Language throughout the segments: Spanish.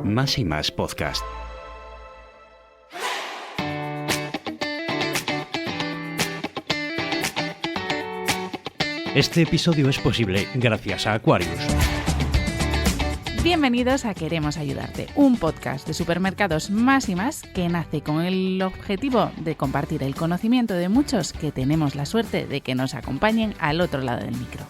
Más y Más Podcast. Este episodio es posible gracias a Aquarius. Bienvenidos a Queremos Ayudarte, un podcast de supermercados Más y Más que nace con el objetivo de compartir el conocimiento de muchos que tenemos la suerte de que nos acompañen al otro lado del micro.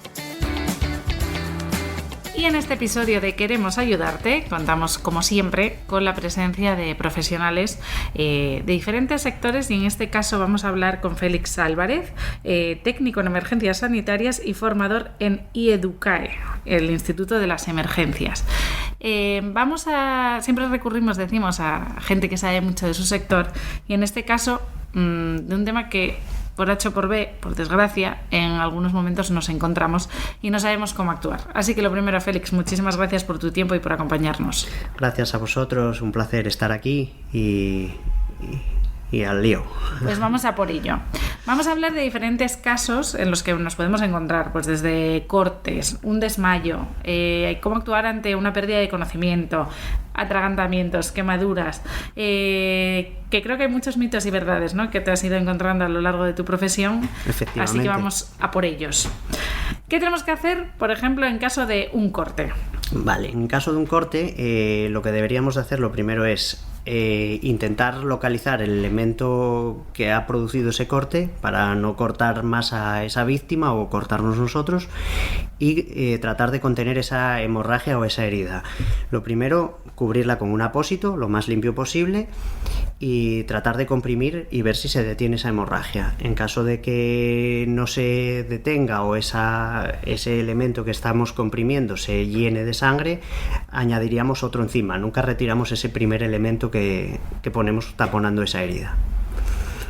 Y en este episodio de Queremos Ayudarte contamos, como siempre, con la presencia de profesionales de diferentes sectores, y en este caso vamos a hablar con Félix Álvarez, técnico en emergencias sanitarias y formador en IEDUCAE, el Instituto de las Emergencias. Siempre recurrimos, decimos, a gente que sabe mucho de su sector, y en este caso de un tema que por H o por B, por desgracia, en algunos momentos nos encontramos y no sabemos cómo actuar. Así que lo primero, Félix, muchísimas gracias por tu tiempo y por acompañarnos. Gracias a vosotros, un placer estar aquí y al lío. Pues vamos a por ello. Vamos a hablar de diferentes casos en los que nos podemos encontrar, pues desde cortes, un desmayo, cómo actuar ante una pérdida de conocimiento, atragantamientos, quemaduras, que creo que hay muchos mitos y verdades, ¿no?, que te has ido encontrando a lo largo de tu profesión. Efectivamente. Así que vamos a por ellos. ¿Qué tenemos que hacer, por ejemplo, en caso de un corte? Vale, en caso de un corte, lo que deberíamos hacer lo primero es intentar localizar el elemento que ha producido ese corte para no cortar más a esa víctima o cortarnos nosotros, y tratar de contener esa hemorragia o esa herida. Lo primero, cubrirla con un apósito lo más limpio posible y tratar de comprimir y ver si se detiene esa hemorragia. En caso de que no se detenga o ese elemento que estamos comprimiendo se llene de sangre, añadiríamos otro encima. Nunca retiramos ese primer elemento que ponemos taponando esa herida.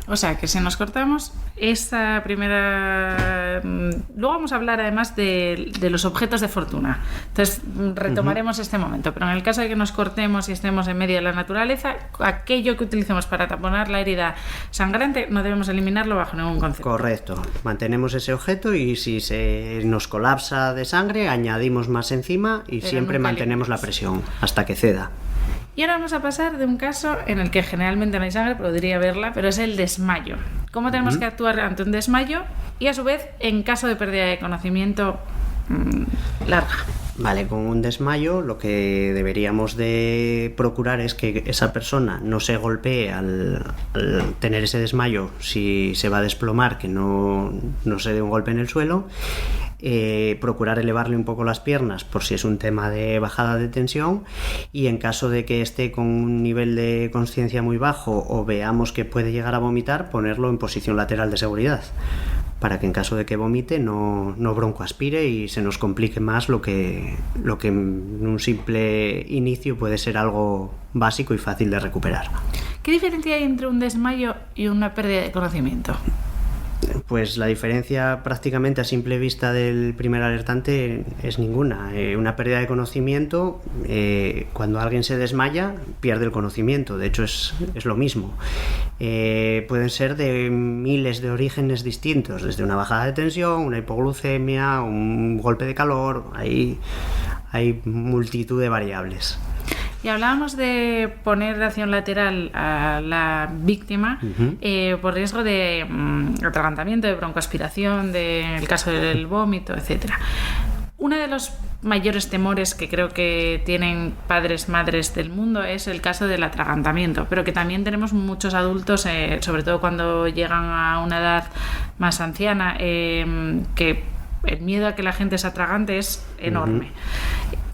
O sea, que si nos cortamos esta primera... Luego vamos a hablar además de los objetos de fortuna. Entonces retomaremos este momento. Pero en el caso de que nos cortemos y estemos en medio de la naturaleza, aquello que utilicemos para taponar la herida sangrante no debemos eliminarlo bajo ningún concepto. Correcto. Mantenemos ese objeto y si se nos colapsa de sangre, añadimos más encima y pero siempre mantenemos la presión hasta que ceda. Y ahora vamos a pasar de un caso en el que generalmente no hay sangre, podría haberla, pero es el desmayo. ¿Cómo tenemos que actuar ante un desmayo? Y a su vez, en caso de pérdida de conocimiento larga. Vale, con un desmayo lo que deberíamos de procurar es que esa persona no se golpee al tener ese desmayo. Si se va a desplomar, que no se dé un golpe en el suelo. Procurar elevarle un poco las piernas por si es un tema de bajada de tensión, y en caso de que esté con un nivel de conciencia muy bajo o veamos que puede llegar a vomitar, ponerlo en posición lateral de seguridad para que en caso de que vomite no broncoaspire y se nos complique más lo que en un simple inicio puede ser algo básico y fácil de recuperar. ¿Qué diferencia hay entre un desmayo y una pérdida de conocimiento? Pues la diferencia prácticamente a simple vista del primer alertante es ninguna. Una pérdida de conocimiento, cuando alguien se desmaya, pierde el conocimiento. De hecho es lo mismo. Pueden ser de miles de orígenes distintos, desde una bajada de tensión, una hipoglucemia, un golpe de calor. Hay multitud de variables. Y hablábamos de poner de acción lateral a la víctima por riesgo de atragantamiento, de broncoaspiración, del caso del vómito, etc. Uno de los mayores temores que creo que tienen padres, madres del mundo es el caso del atragantamiento, pero que también tenemos muchos adultos, sobre todo cuando llegan a una edad más anciana, que el miedo a que la gente se atragante es enorme.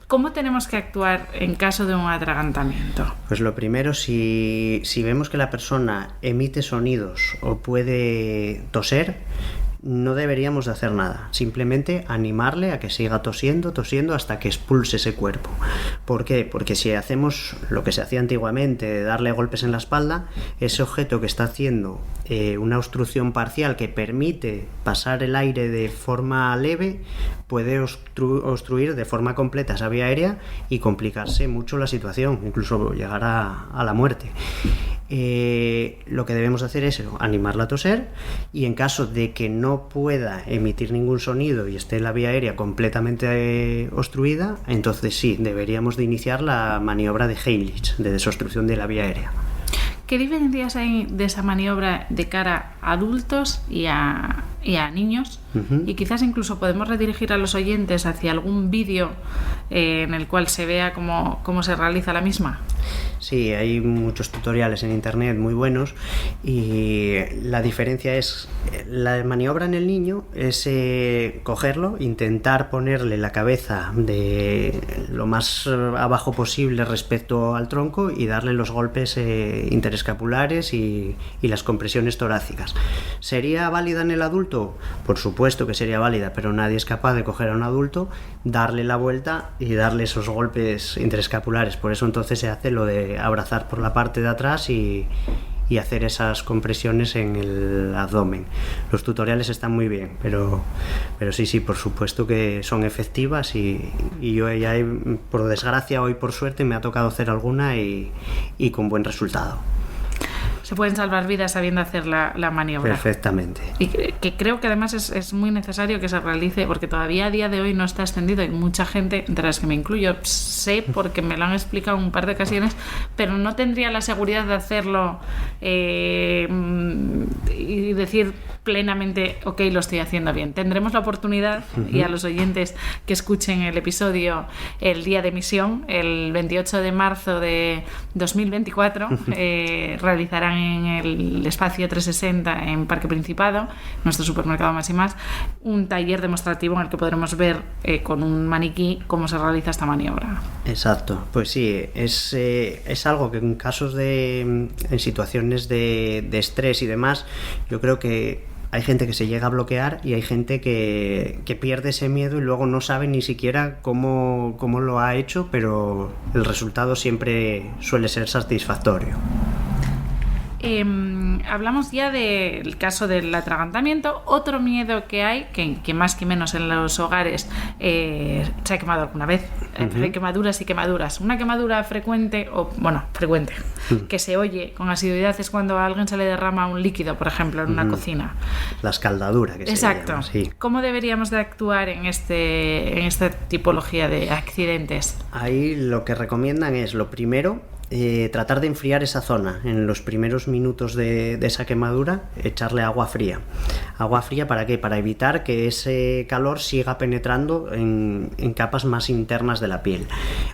¿Cómo tenemos que actuar en caso de un atragantamiento? Pues lo primero, si vemos que la persona emite sonidos o puede toser, no deberíamos de hacer nada, simplemente animarle a que siga tosiendo hasta que expulse ese cuerpo. ¿Por qué? Porque si hacemos lo que se hacía antiguamente, de darle golpes en la espalda, ese objeto que está haciendo una obstrucción parcial que permite pasar el aire de forma leve, puede obstruir de forma completa esa vía aérea y complicarse mucho la situación, incluso llegar a la muerte. lo que debemos hacer es animarla a toser, y en caso de que no pueda emitir ningún sonido y esté la vía aérea completamente obstruida, entonces sí, deberíamos de iniciar la maniobra de Heimlich, de desobstrucción de la vía aérea. ¿Qué diferencias hay de esa maniobra de cara a adultos y a niños? Uh-huh. Y quizás incluso podemos redirigir a los oyentes hacia algún vídeo en el cual se vea cómo se realiza la misma. Sí, hay muchos tutoriales en internet muy buenos, y la diferencia es la maniobra en el niño es cogerlo, intentar ponerle la cabeza de lo más abajo posible respecto al tronco y darle los golpes interescapulares y las compresiones torácicas. ¿Sería válida en el adulto? Por supuesto que sería válida, pero nadie es capaz de coger a un adulto, darle la vuelta y darle esos golpes interescapulares. Por eso entonces se hace lo de abrazar por la parte de atrás y hacer esas compresiones en el abdomen. Los tutoriales están muy bien, pero sí, por supuesto que son efectivas, y yo ya, por desgracia, hoy por suerte me ha tocado hacer alguna y con buen resultado. Se pueden salvar vidas sabiendo hacer la maniobra. Perfectamente. Y que creo que además es muy necesario que se realice, porque todavía a día de hoy no está extendido, y mucha gente, entre las que me incluyo, sé porque me lo han explicado un par de ocasiones, pero no tendría la seguridad de hacerlo y decir plenamente, ok, lo estoy haciendo bien. Tendremos la oportunidad, y a los oyentes que escuchen el episodio el día de emisión, el 28 de marzo de 2024, realizarán en el espacio 360 en Parque Principado, nuestro supermercado Más y Más, un taller demostrativo en el que podremos ver con un maniquí cómo se realiza esta maniobra. Exacto, pues sí, es algo que en casos en situaciones de estrés y demás, yo creo que hay gente que se llega a bloquear, y hay gente que pierde ese miedo y luego no sabe ni siquiera cómo lo ha hecho, pero el resultado siempre suele ser satisfactorio. Hablamos ya del caso del atragantamiento. Otro miedo que hay, que más que menos en los hogares se ha quemado alguna vez. Hay quemaduras y quemaduras. Una quemadura frecuente, que se oye con asiduidad, es cuando a alguien se le derrama un líquido, por ejemplo, en una cocina. La escaldadura, que exacto. Se llama, sí. ¿Cómo deberíamos de actuar en esta tipología de accidentes? Ahí lo que recomiendan es, lo primero, tratar de enfriar esa zona. En los primeros minutos de esa quemadura, echarle agua fría. ¿Agua fría para qué? Para evitar que ese calor siga penetrando en capas más internas de la piel.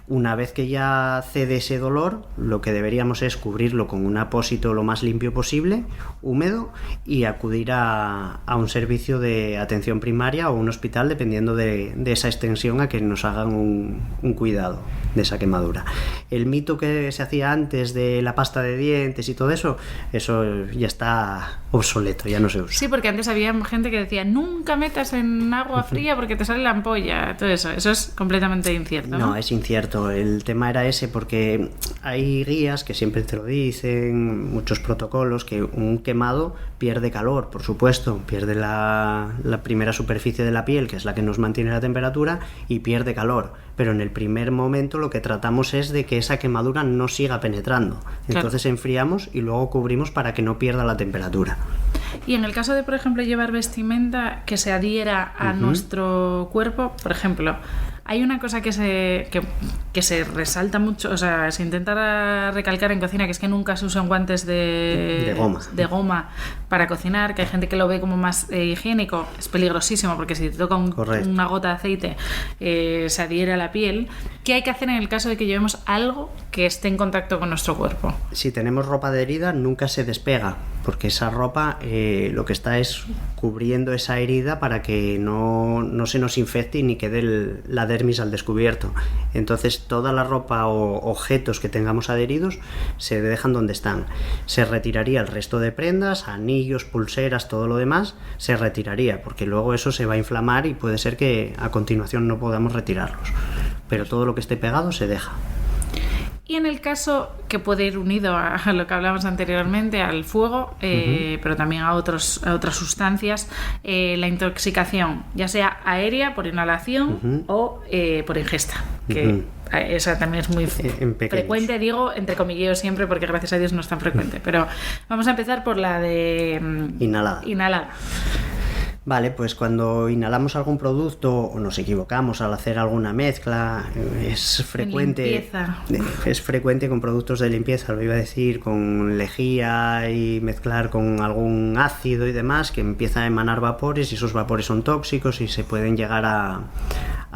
Una vez que ya cede ese dolor, lo que deberíamos es cubrirlo con un apósito lo más limpio posible, húmedo, y acudir a un servicio de atención primaria o un hospital, dependiendo de esa extensión, a que nos hagan un cuidado de esa quemadura. El mito que se hacía antes de la pasta de dientes y todo eso ya está obsoleto, ya no se usa. Sí, porque antes había gente que decía, nunca metas en agua fría porque te sale la ampolla. Todo eso es completamente incierto, ¿no? No, es incierto. El tema era ese, porque hay guías que siempre te lo dicen, muchos protocolos, que un quemado pierde calor, por supuesto, pierde la primera superficie de la piel, que es la que nos mantiene la temperatura, y pierde calor, pero en el primer momento lo que tratamos es de que esa quemadura no siga penetrando. Entonces enfriamos y luego cubrimos para que no pierda la temperatura. Y en el caso de, por ejemplo, llevar vestimenta que se adhiera a nuestro cuerpo, por ejemplo, hay una cosa que se resalta mucho, o sea, se intenta recalcar en cocina, que es que nunca se usan guantes de goma para cocinar, que hay gente que lo ve como más higiénico. Es peligrosísimo, porque si te toca una gota de aceite se adhiere a la piel. ¿Qué hay que hacer en el caso de que llevemos algo que esté en contacto con nuestro cuerpo? Si tenemos ropa adherida, nunca se despega, porque esa ropa lo que está es cubriendo esa herida para que no se nos infecte y ni quede la dermis al descubierto. Entonces toda la ropa o objetos que tengamos adheridos se dejan donde están. Se retiraría el resto de prendas, anillos, pulseras, todo lo demás se retiraría, porque luego eso se va a inflamar y puede ser que a continuación no podamos retirarlos. Pero todo lo que esté pegado se deja. Y en el caso que puede ir unido a lo que hablamos anteriormente, al fuego, pero también a otras sustancias, la intoxicación, ya sea aérea por inhalación o por ingesta, que esa también es muy frecuente, digo entre comillas siempre, porque gracias a Dios no es tan frecuente, pero vamos a empezar por la de inhalada. Vale, pues cuando inhalamos algún producto o nos equivocamos al hacer alguna mezcla, es frecuente con productos de limpieza, lo iba a decir, con lejía y mezclar con algún ácido y demás, que empieza a emanar vapores y esos vapores son tóxicos y se pueden llegar a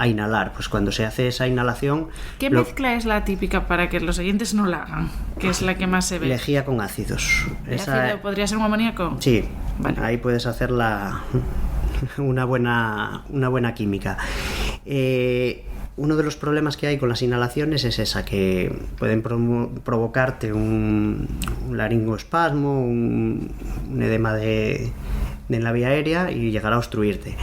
inhalar. Pues cuando se hace esa inhalación... ¿Qué mezcla es la típica para que los oyentes no la hagan? Que es la que más se ve. Lejía con ácidos. ¿Ácido podría ser un amoníaco? Sí, vale. Ahí puedes hacer una buena química. Uno de los problemas que hay con las inhalaciones es esa, que pueden provocarte un laringoespasmo, un edema de la vía aérea y llegar a obstruirte.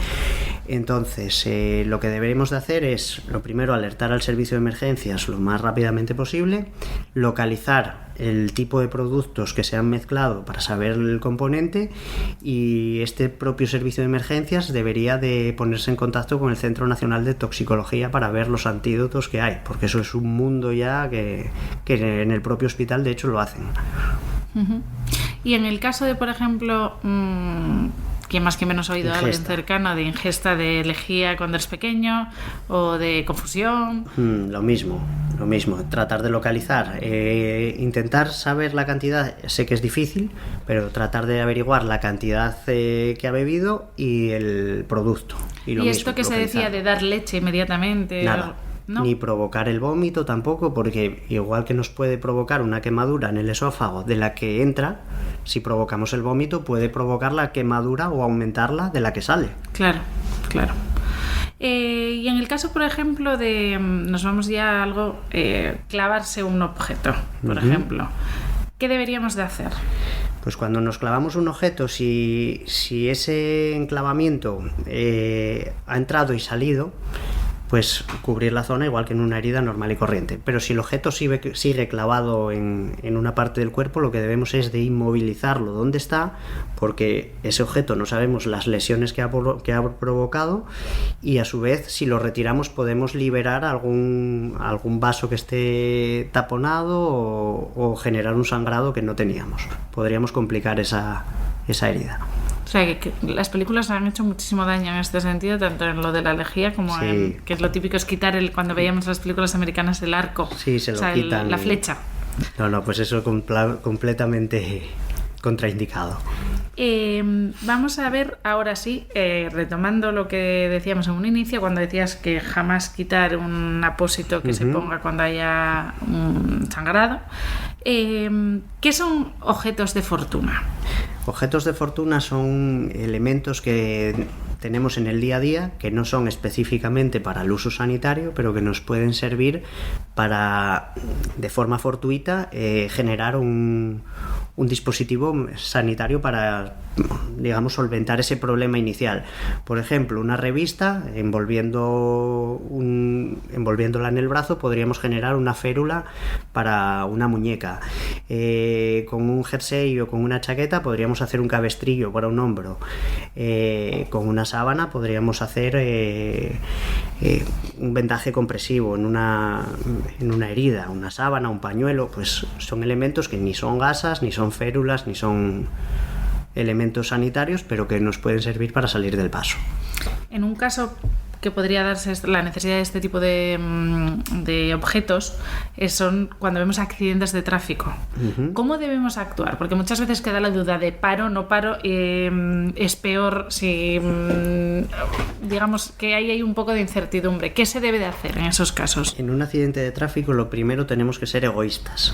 Entonces, lo que deberemos de hacer es, lo primero, alertar al servicio de emergencias lo más rápidamente posible, localizar el tipo de productos que se han mezclado para saber el componente, y este propio servicio de emergencias debería de ponerse en contacto con el Centro Nacional de Toxicología para ver los antídotos que hay, porque eso es un mundo ya que en el propio hospital de hecho lo hacen. Y en el caso de, por ejemplo, ¿quién más que menos ha oído a alguien cercano de ingesta de lejía cuando eres pequeño o de confusión? Lo mismo, tratar de localizar, intentar saber la cantidad, sé que es difícil, pero tratar de averiguar la cantidad que ha bebido y el producto. ¿Y esto que se decía de dar leche inmediatamente? Nada. ¿No? Ni provocar el vómito tampoco, porque igual que nos puede provocar una quemadura en el esófago de la que entra, si provocamos el vómito puede provocar la quemadura o aumentarla de la que sale. Claro. Y en el caso, por ejemplo, de nos vamos ya a algo, clavarse un objeto, por ejemplo, ¿qué deberíamos de hacer? Pues cuando nos clavamos un objeto, si ese enclavamiento ha entrado y salido, pues cubrir la zona igual que en una herida normal y corriente. Pero si el objeto sigue clavado en una parte del cuerpo, lo que debemos es de inmovilizarlo donde está, porque ese objeto no sabemos las lesiones que ha provocado, y a su vez si lo retiramos podemos liberar algún vaso que esté taponado o generar un sangrado que no teníamos. Podríamos complicar esa herida. O sea, que las películas han hecho muchísimo daño en este sentido, tanto en lo de la lejía como en que es lo típico es quitar cuando veíamos las películas americanas el arco. Sí, se lo quitan. La flecha. No, pues eso completamente contraindicado. Vamos a ver ahora sí, retomando lo que decíamos en un inicio, cuando decías que jamás quitar un apósito que se ponga cuando haya un sangrado. ¿Qué son objetos de fortuna? Objetos de fortuna son elementos que tenemos en el día a día, que no son específicamente para el uso sanitario, pero que nos pueden servir para, de forma fortuita, generar un dispositivo sanitario para, digamos, solventar ese problema inicial. Por ejemplo, una revista, envolviéndola en el brazo, podríamos generar una férula para una muñeca. Con un jersey o con una chaqueta podríamos hacer un cabestrillo para un hombro. Con una sábana podríamos hacer un vendaje compresivo en una herida, una sábana, un pañuelo. Pues son elementos que ni son gasas, ni son férulas, ni son elementos sanitarios, pero que nos pueden servir para salir del paso. En un caso que podría darse la necesidad de este tipo de objetos son cuando vemos accidentes de tráfico. ¿Cómo debemos actuar? Porque muchas veces queda la duda de paro, no paro, es peor si digamos que ahí hay un poco de incertidumbre. ¿Qué se debe de hacer en esos casos? En un accidente de tráfico lo primero tenemos que ser egoístas.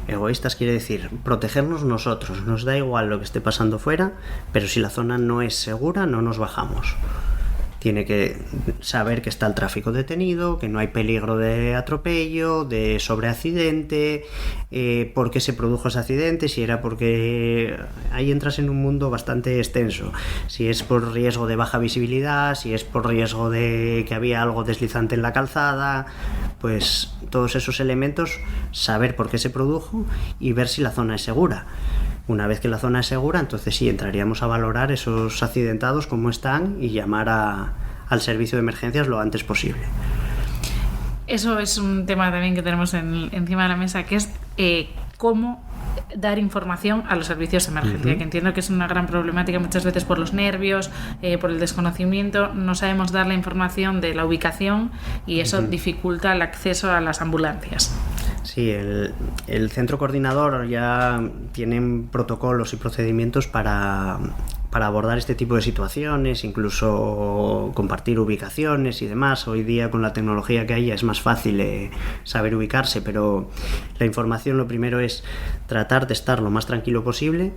Egoístas quiere decir protegernos nosotros. Nos da igual lo que esté pasando fuera, pero si la zona no es segura, no nos bajamos. Tiene que saber que está el tráfico detenido, que no hay peligro de atropello, de sobreaccidente, por qué se produjo ese accidente, si era porque ahí entras en un mundo bastante extenso, si es por riesgo de baja visibilidad, si es por riesgo de que había algo deslizante en la calzada, pues todos esos elementos, saber por qué se produjo y ver si la zona es segura. Una vez que la zona es segura, entonces sí, entraríamos a valorar esos accidentados, cómo están, y llamar al servicio de emergencias lo antes posible. Eso es un tema también que tenemos encima de la mesa, que es cómo dar información a los servicios de emergencia, que entiendo que es una gran problemática muchas veces por los nervios, por el desconocimiento. No sabemos dar la información de la ubicación y eso dificulta el acceso a las ambulancias. Sí, el centro coordinador ya tienen protocolos y procedimientos para abordar este tipo de situaciones, incluso compartir ubicaciones y demás. Hoy día, con la tecnología que hay, ya es más fácil saber ubicarse, pero la información, lo primero es tratar de estar lo más tranquilo posible,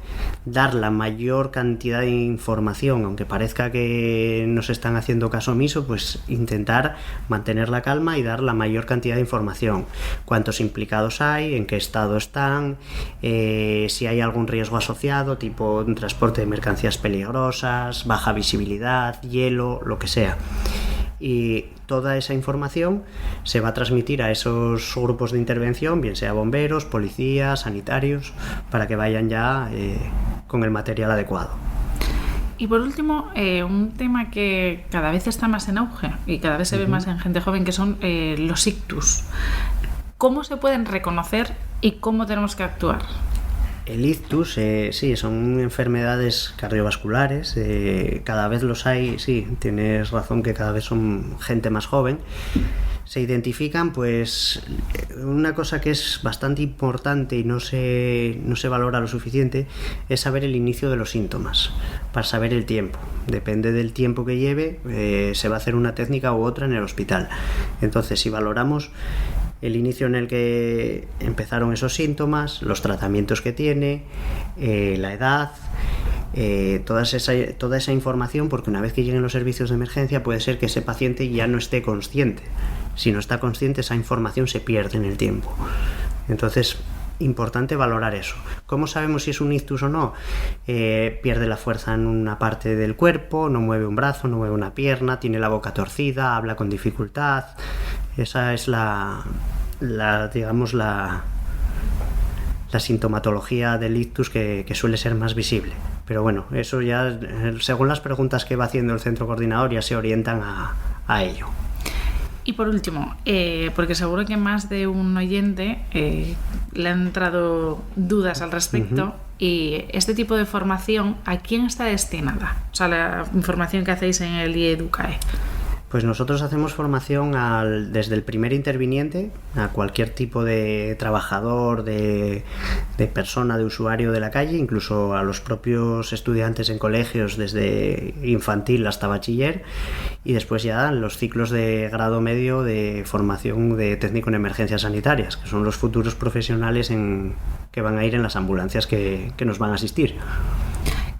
dar la mayor cantidad de información, aunque parezca que no se están haciendo caso omiso, pues intentar mantener la calma y dar la mayor cantidad de información. Cuántos implicados hay, en qué estado están, si hay algún riesgo asociado, tipo un transporte de mercancías peligrosas, baja visibilidad, hielo, lo que sea. Y toda esa información se va a transmitir a esos grupos de intervención, bien sea bomberos, policías, sanitarios, para que vayan ya con el material adecuado. Y por último, un tema que cada vez está más en auge y cada vez se ve más en gente joven, que son los ictus. ¿Cómo se pueden reconocer y cómo tenemos que actuar? El ictus, sí, son enfermedades cardiovasculares, cada vez los hay, sí, tienes razón que cada vez son gente más joven. Se identifican, pues, una cosa que es bastante importante y no se valora lo suficiente, es saber el inicio de los síntomas, para saber el tiempo. Depende del tiempo que lleve, se va a hacer una técnica u otra en el hospital. Entonces, si valoramos el inicio en el que empezaron esos síntomas, los tratamientos que tiene, la edad, toda esa información, porque una vez que lleguen los servicios de emergencia puede ser que ese paciente ya no esté consciente. Si no está consciente, esa información se pierde en el tiempo. Entonces, importante valorar eso. ¿Cómo sabemos si es un ictus o no? Pierde la fuerza en una parte del cuerpo, no mueve un brazo, no mueve una pierna, tiene la boca torcida, habla con dificultad. Esa es la sintomatología del ictus que suele ser más visible. Pero bueno, eso ya, según las preguntas que va haciendo el centro coordinador, ya se orientan a ello. Y por último, porque seguro que más de un oyente le han entrado dudas al respecto, y este tipo de formación, ¿a quién está destinada? O sea, la información que hacéis en el IEDUCAE. Pues nosotros hacemos formación desde el primer interviniente a cualquier tipo de trabajador, de persona, de usuario de la calle, incluso a los propios estudiantes en colegios, desde infantil hasta bachiller, y después ya los ciclos de grado medio de formación de técnico en emergencias sanitarias, que son los futuros profesionales que van a ir en las ambulancias que nos van a asistir.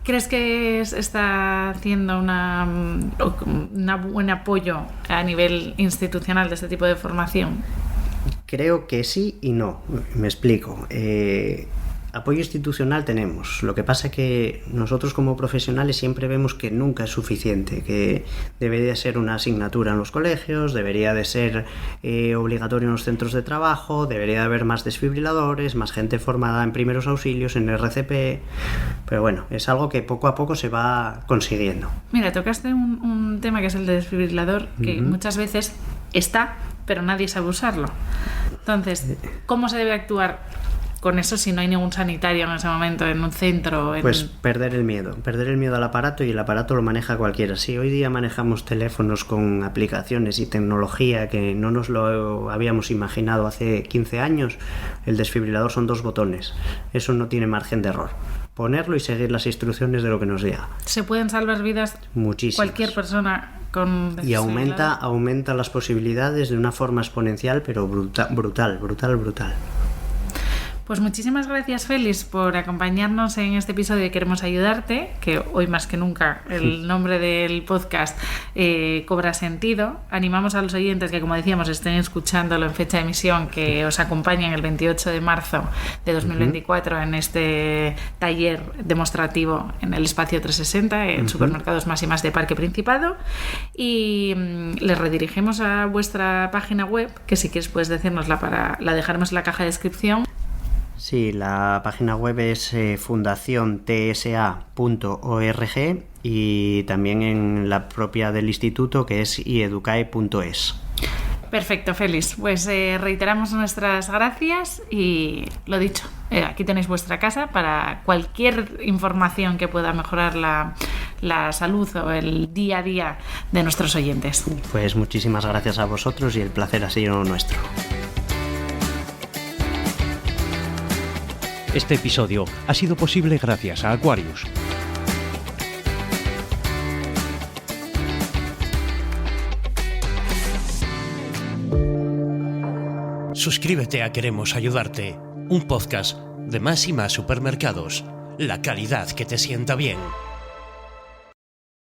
¿Crees que está haciendo un buen apoyo a nivel institucional de este tipo de formación? Creo que sí y no. Me explico. Apoyo institucional tenemos. Lo que pasa es que nosotros como profesionales siempre vemos que nunca es suficiente, que debería ser una asignatura en los colegios, debería de ser obligatorio en los centros de trabajo, debería de haber más desfibriladores, más gente formada en primeros auxilios, en RCP, pero bueno, es algo que poco a poco se va consiguiendo. Mira, tocaste un tema que es el de desfibrilador, que muchas veces está, pero nadie sabe usarlo. Entonces, ¿cómo se debe actuar con eso si no hay ningún sanitario en ese momento en un centro? Pues perder el miedo al aparato, y el aparato lo maneja cualquiera. Si hoy día manejamos teléfonos con aplicaciones y tecnología que no nos lo habíamos imaginado hace 15 años, el desfibrilador son 2 botones. Eso no tiene margen de error. Ponerlo y seguir las instrucciones de lo que nos diga. ¿Se pueden salvar vidas? Muchísimas. Cualquier persona con desfibrilador. Y aumenta las posibilidades de una forma exponencial, pero brutal. Pues muchísimas gracias, Félix, por acompañarnos en este episodio de Queremos Ayudarte, que hoy más que nunca el nombre del podcast cobra sentido. Animamos a los oyentes que, como decíamos, estén escuchándolo en fecha de emisión, que os acompañen el 28 de marzo de 2024 en este taller demostrativo en el Espacio 360, en Supermercados Más y Más de Parque Principado. Y les redirigimos a vuestra página web, que si quieres puedes decírnosla, la dejaremos en la caja de descripción. Sí, la página web es fundaciontsa.org y también en la propia del instituto, que es ieducae.es. Perfecto, Félix. Pues reiteramos nuestras gracias y lo dicho, aquí tenéis vuestra casa para cualquier información que pueda mejorar la salud o el día a día de nuestros oyentes. Pues muchísimas gracias a vosotros y el placer ha sido nuestro. Este episodio ha sido posible gracias a Aquarius. Suscríbete a Queremos Ayudarte, un podcast de Más y Más Supermercados. La calidad que te sienta bien.